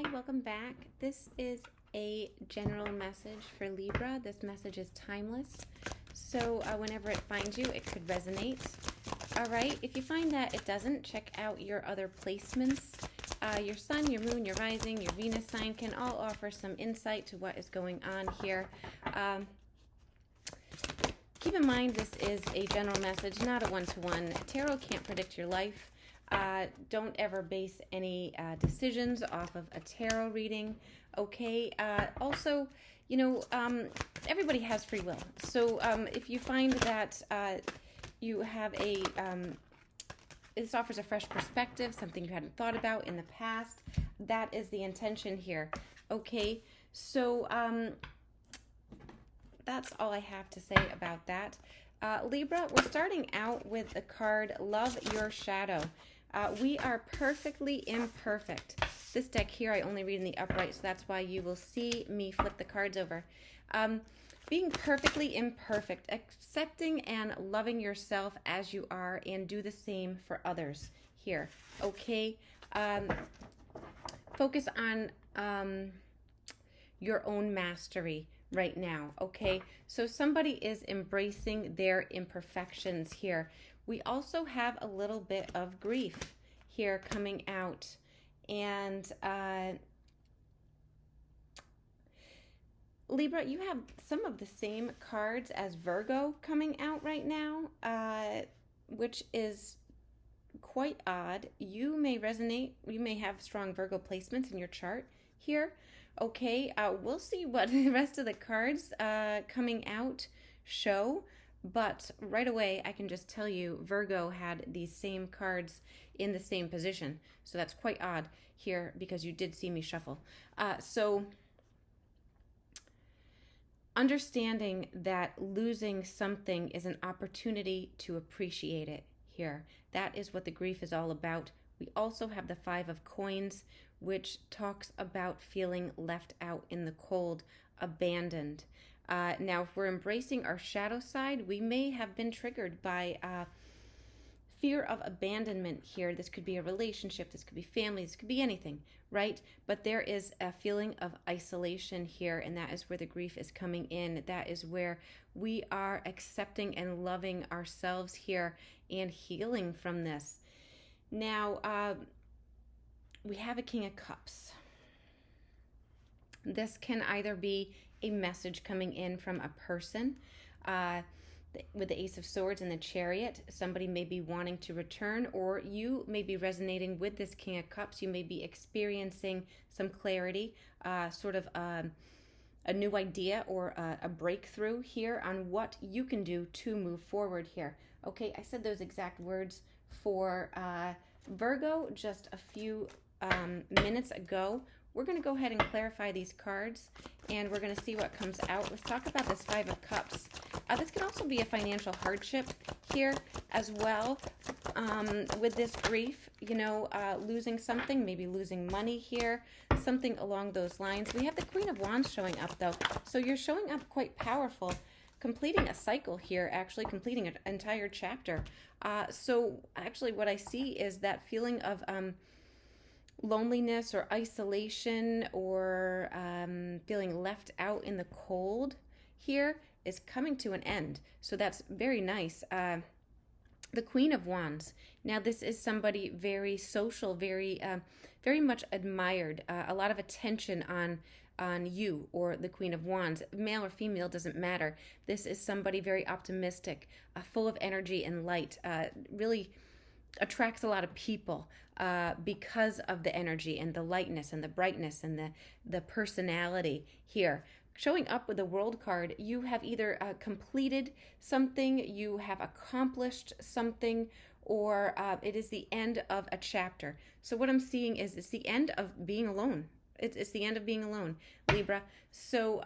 Hi, welcome back. This is a general message for Libra. This message is timeless, so whenever it finds you, it could resonate. All right, if you find that it doesn't, check out your other placements. Your sun, your moon, your rising, your Venus sign can all offer some insight to what is going on here. Keep in mind this is a general message, not a one-to-one. Tarot can't predict your life. Don't ever base any decisions off of a tarot reading, okay? Also, you know, everybody has free will. So if you find that you have a, this offers a fresh perspective, something you hadn't thought about in the past, that is the intention here, okay? So that's all I have to say about that. Libra, we're starting out with the card, Love Your Shadow. We are perfectly imperfect. This deck here, I only read in the upright, so that's why you will see me flip the cards over. Being perfectly imperfect, accepting and loving yourself as you are, and do the same for others here, okay? Focus on your own mastery right now, okay? So somebody is embracing their imperfections here. We also have a little bit of grief here coming out, and Libra, you have some of the same cards as Virgo coming out right now, which is quite odd. You may resonate, you may have strong Virgo placements in your chart here. Okay, we'll see what the rest of the cards coming out show, but right away I can just tell you Virgo had these same cards in the same position, so that's quite odd here because you did see me shuffle. So understanding that losing something is an opportunity to appreciate it here. That is what the grief is all about. We also have the Five of Coins, which talks about feeling left out in the cold, abandoned. Now, if we're embracing our shadow side, we may have been triggered by fear of abandonment here. This could be a relationship, this could be family, this could be anything, right? But there is a feeling of isolation here, and that is where the grief is coming in. That is where we are accepting and loving ourselves here and healing from this. Now, we have a King of Cups. This can either be a message coming in from a person with the Ace of Swords and the Chariot. Somebody may be wanting to return, or you may be resonating with this King of Cups. You may be experiencing some clarity, sort of a new idea or a breakthrough here on what you can do to move forward here. Okay, I said those exact words for Virgo just a few minutes ago. We're going to go ahead and clarify these cards, and we're going to see what comes out. Let's talk about this Five of Cups. This can also be a financial hardship here as well with this grief, you know, losing something, maybe losing money here, something along those lines. We have the Queen of Wands showing up, though, so you're showing up quite powerful, completing a cycle here, actually completing an entire chapter. So actually what I see is that feeling of loneliness or isolation or feeling left out in the cold here is coming to an end. So that's very nice. The Queen of Wands. Now this is somebody very social, very much admired, a lot of attention on you or the Queen of Wands. Male or female, doesn't matter. This is somebody very optimistic, full of energy and light, really attracts a lot of people because of the energy and the lightness and the brightness and the personality here. Showing up with the World card, you have either completed something, you have accomplished something, or it is the end of a chapter. So what I'm seeing is it's the end of being alone. It's the end of being alone, Libra. So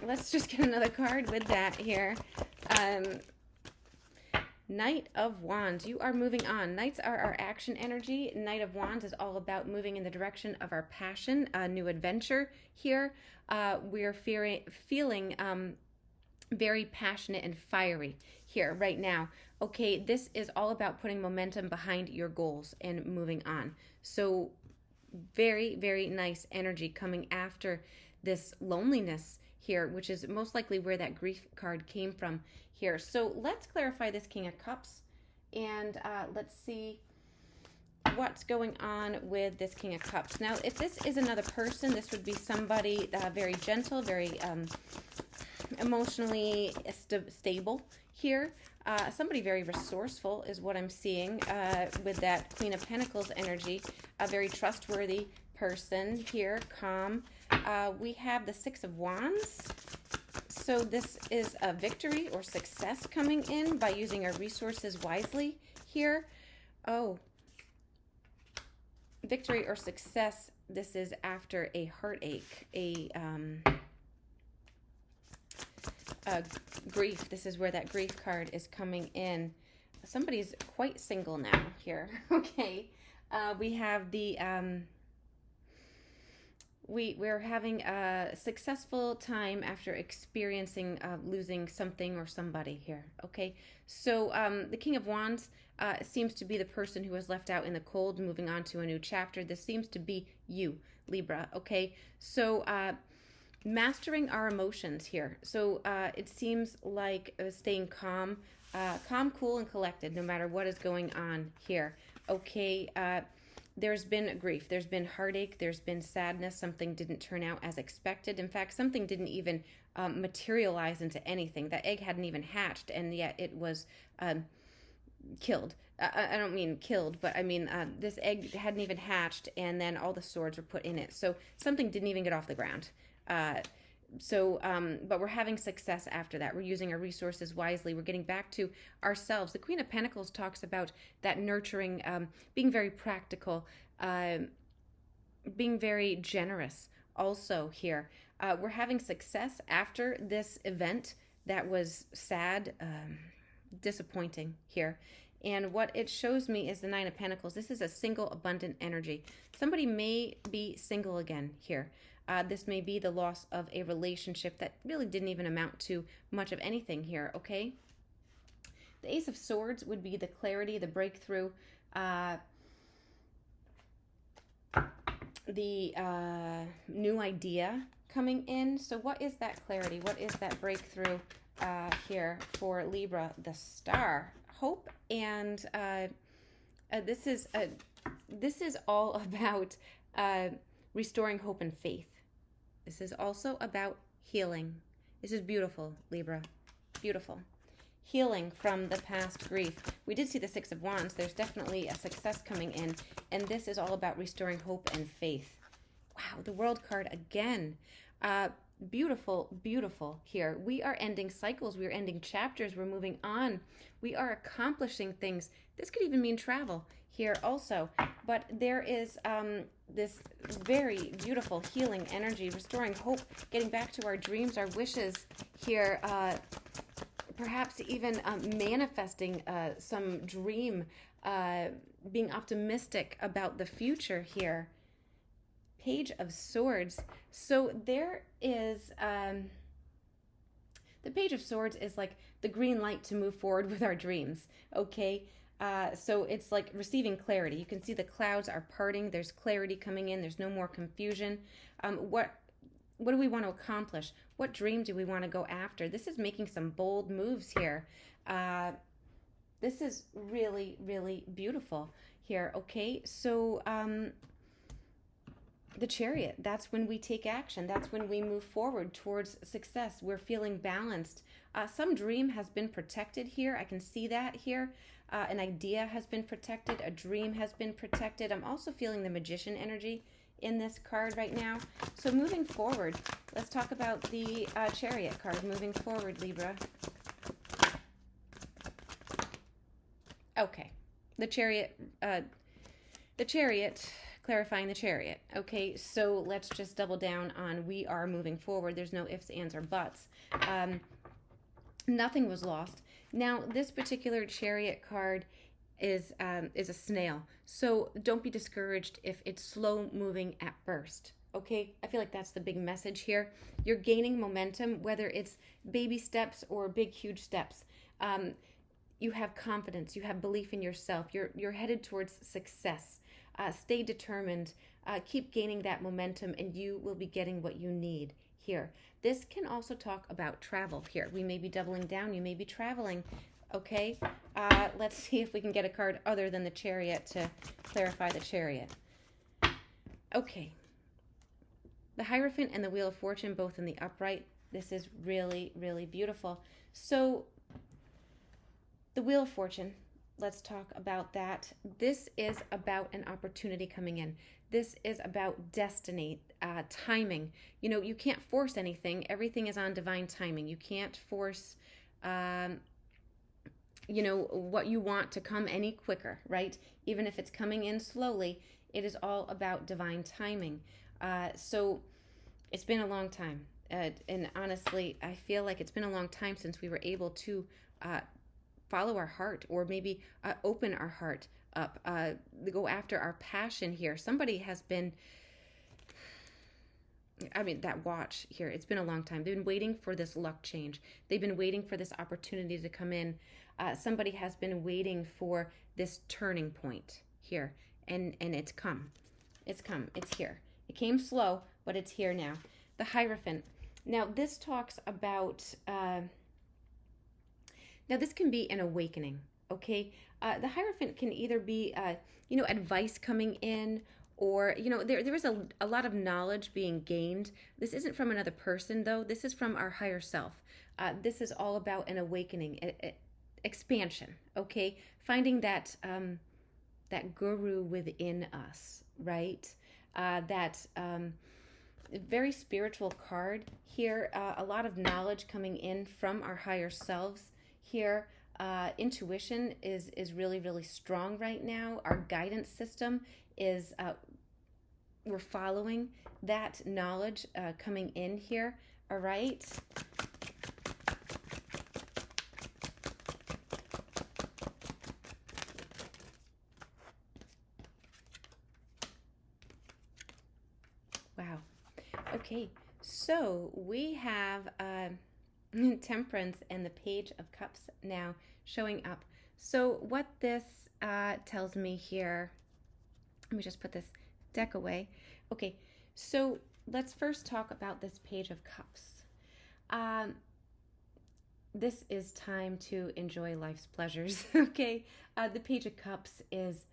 let's just get another card with that here. Knight of Wands, you are moving on. Knights are our action energy. Knight of Wands is all about moving in the direction of our passion, a new adventure here. We're feeling very passionate and fiery here right now. Okay, this is all about putting momentum behind your goals and moving on. So Very, very nice energy coming after this loneliness here, which is most likely where that grief card came from here. So let's clarify this King of Cups, and let's see what's going on with this King of Cups. Now, if this is another person, this would be somebody very gentle, very emotionally stable here. Somebody very resourceful is what I'm seeing with that Queen of Pentacles energy. A very trustworthy person here, calm. We have the Six of Wands. So this is a victory or success coming in by using our resources wisely here. Oh, victory or success. This is after a heartache, a grief. This is where that grief card is coming in. Somebody's quite single now here. Okay. We have the we're having a successful time after experiencing losing something or somebody here. Okay. So the King of Wands seems to be the person who was left out in the cold, moving on to a new chapter. This seems to be you, Libra. Okay. So mastering our emotions here. So it seems like staying calm, cool, and collected no matter what is going on here. Okay, there's been grief, there's been heartache, there's been sadness. Something didn't turn out as expected. In fact, something didn't even materialize into anything. That egg hadn't even hatched, and yet it was killed. I don't mean killed, but I mean this egg hadn't even hatched, and then all the swords were put in it. So something didn't even get off the ground. But we're having success after that. We're using our resources wisely. We're getting back to ourselves. The Queen of Pentacles talks about that nurturing, being very practical, being very generous also here. We're having success after this event that was sad, disappointing here. And what it shows me is the Nine of Pentacles. This is a single, abundant energy. Somebody may be single again here. This may be the loss of a relationship that really didn't even amount to much of anything here, okay? The Ace of Swords would be the clarity, the breakthrough, the new idea coming in. So what is that clarity? What is that breakthrough here for Libra? The Star. Hope, and this is all about restoring hope and faith. This is also about healing. This is beautiful, Libra. Beautiful. Healing from the past grief. We did see the Six of Wands. There's definitely a success coming in. And this is all about restoring hope and faith. Wow, the World card again. Beautiful, beautiful here. We are ending cycles. We are ending chapters. We're moving on. We are accomplishing things. This could even mean travel here also. But there is this very beautiful healing energy, restoring hope, getting back to our dreams, our wishes here, perhaps even manifesting some dream, being optimistic about the future here. Page of Swords. So there is, the Page of Swords is like the green light to move forward with our dreams, okay? So it's like receiving clarity. You can see the clouds are parting. There's clarity coming in. There's no more confusion. What do we want to accomplish? What dream do we want to go after? This is making some bold moves here. This is really, really beautiful here, okay? So the Chariot, that's when we take action. That's when we move forward towards success. We're feeling balanced. Some dream has been protected here. I can see that here. An idea has been protected. A dream has been protected. I'm also feeling the Magician energy in this card right now. So moving forward, let's talk about the Chariot card. Moving forward, Libra. Okay. The Chariot, clarifying the Chariot. Okay, so let's just double down on we are moving forward. There's no ifs, ands, or buts. Nothing was lost. Now, this particular Chariot card is a snail. So don't be discouraged if it's slow moving at first. Okay, I feel like that's the big message here. You're gaining momentum, whether it's baby steps or big, huge steps. You have confidence. You have belief in yourself. You're headed towards success. Stay determined. Keep gaining that momentum, and you will be getting what you need here. This can also talk about travel here. We may be doubling down. You may be traveling. Okay, let's see if we can get a card other than the Chariot to clarify the Chariot. Okay, the Hierophant and the Wheel of Fortune both in the upright. This is really, really beautiful. So the Wheel of Fortune, let's talk about that. This is about an opportunity coming in. This is about destiny, timing. You know, you can't force anything. Everything is on divine timing. You can't force, you know, what you want to come any quicker, right? Even if it's coming in slowly, it is all about divine timing. So it's been a long time. And honestly, I feel like it's been a long time since we were able to follow our heart, or maybe open our heart up, go after our passion here. Somebody has been, I mean, that watch here, it's been a long time. They've been waiting for this luck change. They've been waiting for this opportunity to come in. Somebody has been waiting for this turning point here, and it's come. It's come. It's here. It came slow, but it's here now. The Hierophant. Now, this talks about, now this can be an awakening, okay? The Hierophant can either be, you know, advice coming in, or, you know, there is a lot of knowledge being gained. This isn't from another person, though. This is from our higher self. This is all about an awakening, expansion, okay? Finding that, that guru within us, right? That very spiritual card here. A lot of knowledge coming in from our higher selves here. Intuition is really, really strong right now. Our guidance system is, we're following that knowledge coming in here. All right. Wow. Okay, so we have Temperance and the Page of Cups now showing up. So what this tells me here, let me just put this deck away. Okay, so let's first talk about this Page of Cups. This is time to enjoy life's pleasures, okay? The Page of Cups is,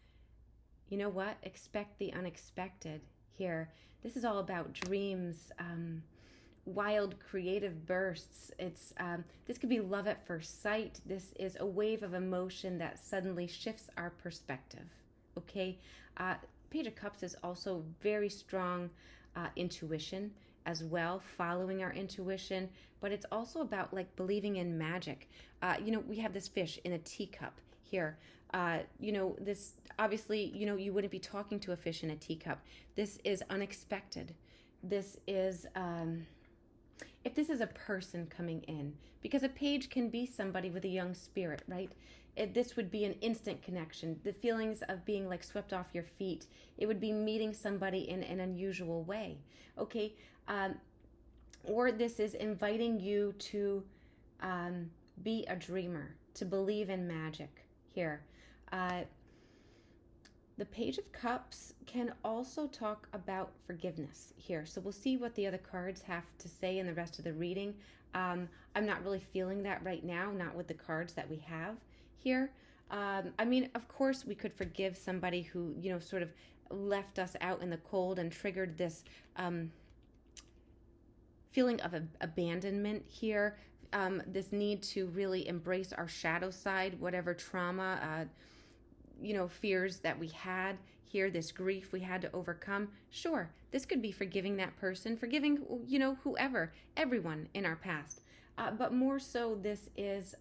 you know what? Expect the unexpected here. This is all about dreams, wild creative bursts. It's this could be love at first sight. This is a wave of emotion that suddenly shifts our perspective. Okay, Page of Cups is also very strong intuition as well, following our intuition, but it's also about like believing in magic. You know, we have this fish in a teacup here. You know, this obviously, you know, you wouldn't be talking to a fish in a teacup. This is unexpected. This is, if this is a person coming in, because a page can be somebody with a young spirit, right? This would be an instant connection. The feelings of being like swept off your feet. It would be meeting somebody in an unusual way, okay? Or this is inviting you to be a dreamer, to believe in magic here. The Page of Cups can also talk about forgiveness here. So we'll see what the other cards have to say in the rest of the reading. I'm not really feeling that right now, not with the cards that we have here. I mean, of course, we could forgive somebody who, you know, sort of left us out in the cold and triggered this feeling of abandonment here. This need to really embrace our shadow side, whatever trauma, you know, fears that we had here, this grief we had to overcome. Sure, this could be forgiving that person, forgiving, you know, whoever, everyone in our past. But more so, this is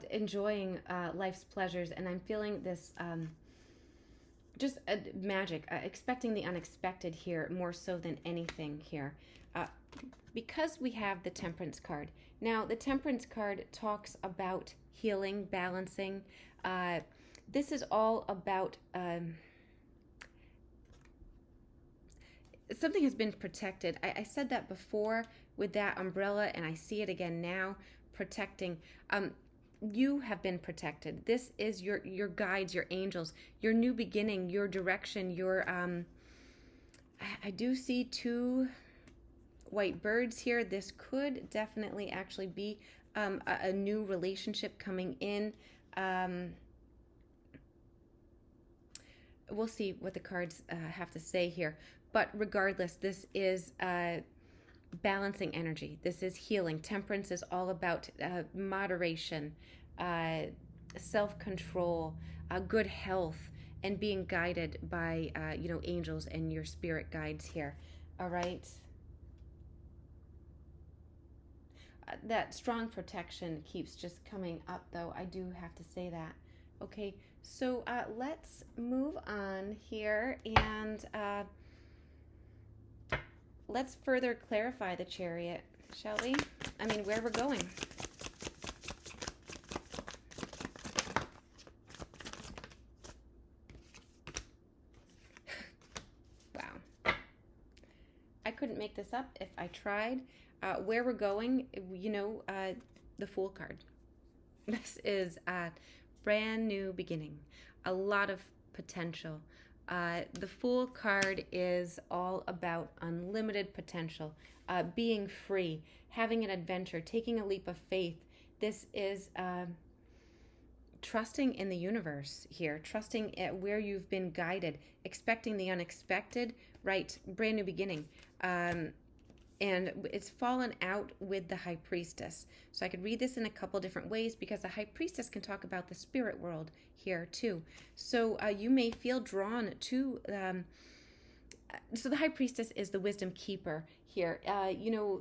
enjoying life's pleasures, and I'm feeling this just magic, expecting the unexpected here more so than anything here. Because we have the Temperance card. Now, the Temperance card talks about healing, balancing. This is all about something has been protected. I said that before with that umbrella, and I see it again now, protecting. you have been protected. This is your guides, your angels, your new beginning, your direction, your I do see 2 white birds here. This could definitely actually be a new relationship coming in. We'll see what the cards have to say here. But regardless, this is balancing energy. This is healing. Temperance is all about moderation, self-control, good health, and being guided by angels and your spirit guides here. All right. That strong protection keeps just coming up, though. I do have to say that. Okay, so let's move on here and let's further clarify the Chariot, shall we? I mean, where we're going. Wow. I couldn't make this up if I tried. Where we're going, the Fool card. This is a brand new beginning, a lot of potential. The Fool card is all about unlimited potential, being free, having an adventure, taking a leap of faith. This is trusting in the universe here, trusting at where you've been guided, expecting the unexpected, right? Brand new beginning. And it's fallen out with the High Priestess. So I could read this in a couple different ways because the High Priestess can talk about the spirit world here too. So you may feel drawn to, so the High Priestess is the wisdom keeper here.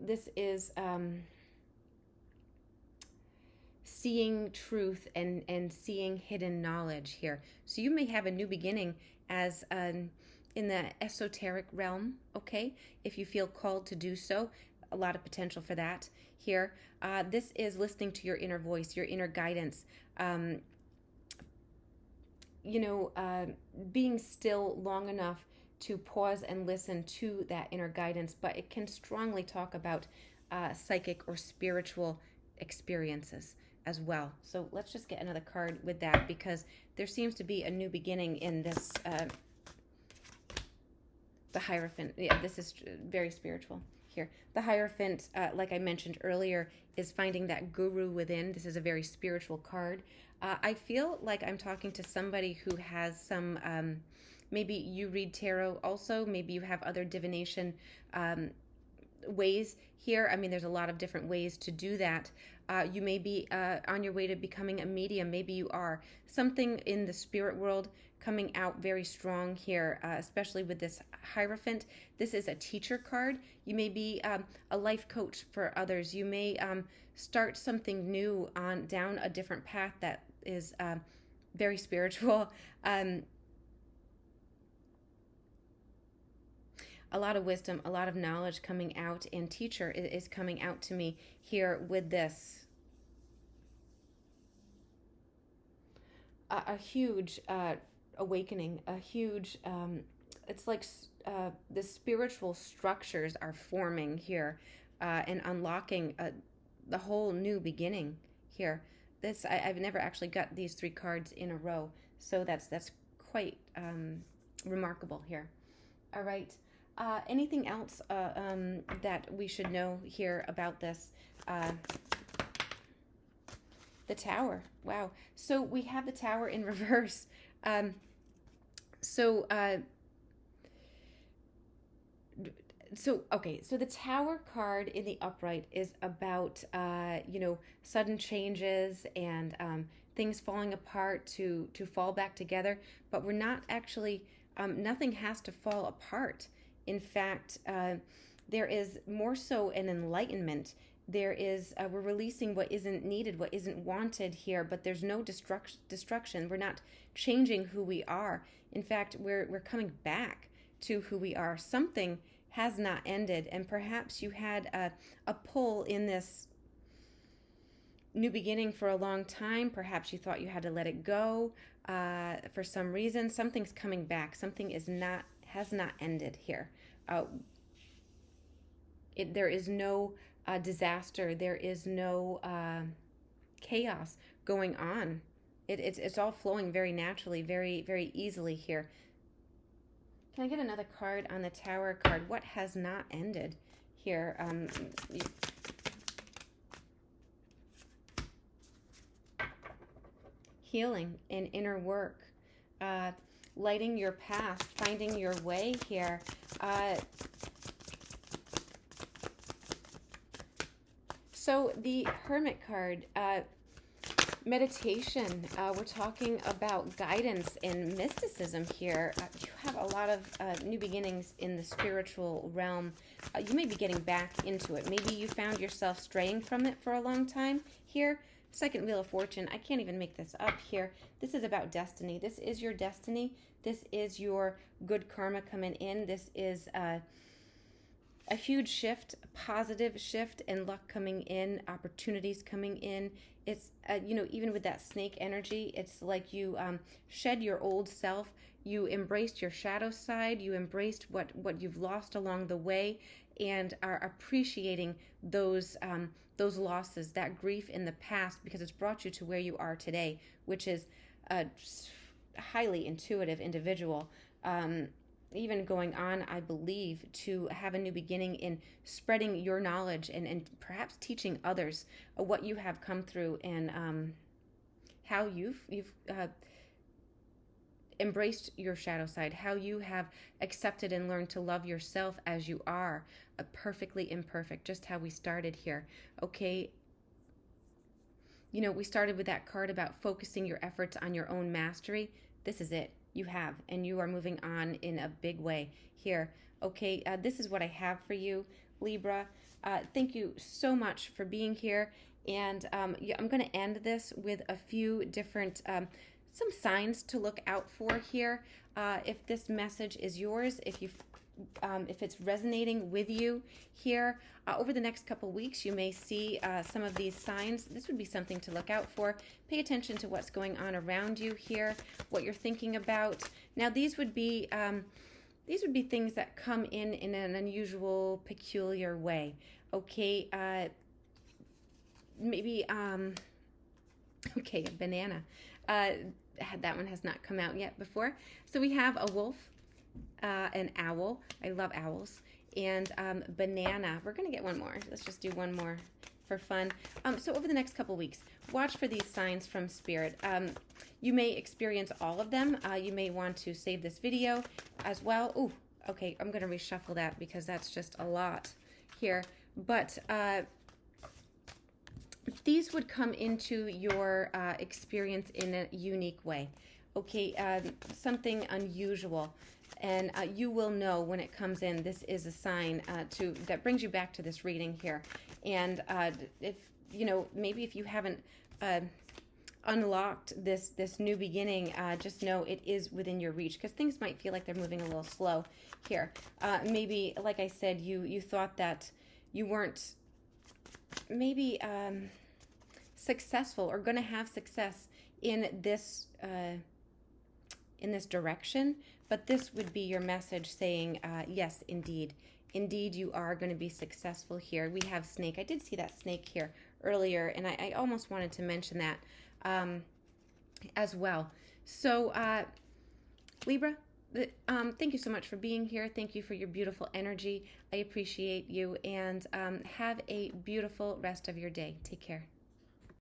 This is seeing truth and seeing hidden knowledge here. So you may have a new beginning as in the esoteric realm, okay? If you feel called to do so, a lot of potential for that here. This is listening to your inner voice, your inner guidance. Being still long enough to pause and listen to that inner guidance, but it can strongly talk about psychic or spiritual experiences as well. So let's just get another card with that because there seems to be a new beginning in this the Hierophant. Yeah, this is very spiritual here. The Hierophant, like I mentioned earlier, is finding that guru within. This is a very spiritual card. I feel like I'm talking to somebody who has some, maybe you read tarot also, maybe you have other divination ways here. I mean, there's a lot of different ways to do that. You may be on your way to becoming a medium. Maybe you are. Something in the spirit world coming out very strong here, especially with this Hierophant. This is a teacher card. You may be a life coach for others. You may start something new down a different path that is very spiritual. A lot of wisdom, a lot of knowledge coming out, and teacher is coming out to me here with this. A huge awakening, a huge, it's like the spiritual structures are forming here and unlocking the whole new beginning here. I've never actually got these 3 cards in a row, so that's quite remarkable here. All right. Anything else that we should know here about this? The Tower. Wow. So we have the Tower in reverse. So the Tower card in the upright is about, sudden changes and things falling apart to fall back together. But we're not actually, nothing has to fall apart. In fact, there is more so an enlightenment. There is, we're releasing what isn't needed, what isn't wanted here, but there's no destruction. We're not changing who we are. In fact, we're coming back to who we are. Something has not ended, and perhaps you had a pull in this new beginning for a long time. Perhaps you thought you had to let it go for some reason. Something's coming back. Something has not ended here. There is no disaster. There is no chaos going on. It's all flowing very naturally, very, very easily here. Can I get another card on the Tower card? What has not ended here? Healing and inner work. Lighting your path, finding your way here. So the Hermit card, meditation, we're talking about guidance and mysticism here. You have a lot of new beginnings in the spiritual realm. You may be getting back into it. Maybe you found yourself straying from it for a long time here. Second Wheel of Fortune. I can't even make this up here. This is about destiny. This is your destiny. This is your good karma coming in. This is a huge shift, a positive shift, and luck coming in, opportunities coming in. It's, even with that snake energy, it's like you shed your old self. You embraced your shadow side. You embraced what you've lost along the way, and are appreciating those losses, that grief in the past, because it's brought you to where you are today, which is a highly intuitive individual. Even going on, I believe, to have a new beginning in spreading your knowledge and perhaps teaching others what you have come through, and how you've embraced your shadow side, how you have accepted and learned to love yourself as you are, perfectly imperfect, just how we started here. Okay, we started with that card about focusing your efforts on your own mastery. This is it. You have, and you are moving on in a big way here. Okay, this is what I have for you, Libra. Thank you so much for being here. And I'm going to end this with a few different some signs to look out for here. If this message is yours, if it's resonating with you here, over the next couple weeks, you may see some of these signs. This would be something to look out for. Pay attention to what's going on around you here, what you're thinking about. Now, these would be things that come in an unusual, peculiar way. Okay, maybe okay, a banana. That one has not come out yet before. So we have a wolf, an owl. I love owls. And banana. We're going to get one more. Let's just do one more for fun. So over the next couple weeks, watch for these signs from Spirit. You may experience all of them. You may want to save this video as well. Ooh, okay, I'm going to reshuffle that because that's just a lot here. But these would come into your experience in a unique way. Okay, something unusual. And you will know when it comes in. This is a sign that brings you back to this reading here. And if maybe if you haven't unlocked this new beginning, just know it is within your reach, because things might feel like they're moving a little slow here. Maybe, like I said, you thought that you weren't maybe successful or going to have success in this direction, but this would be your message saying, yes, indeed, you are going to be successful here. We have snake. I did see that snake here earlier, and I almost wanted to mention that as well. So, Libra, thank you so much for being here. Thank you for your beautiful energy. I appreciate you, and have a beautiful rest of your day. Take care.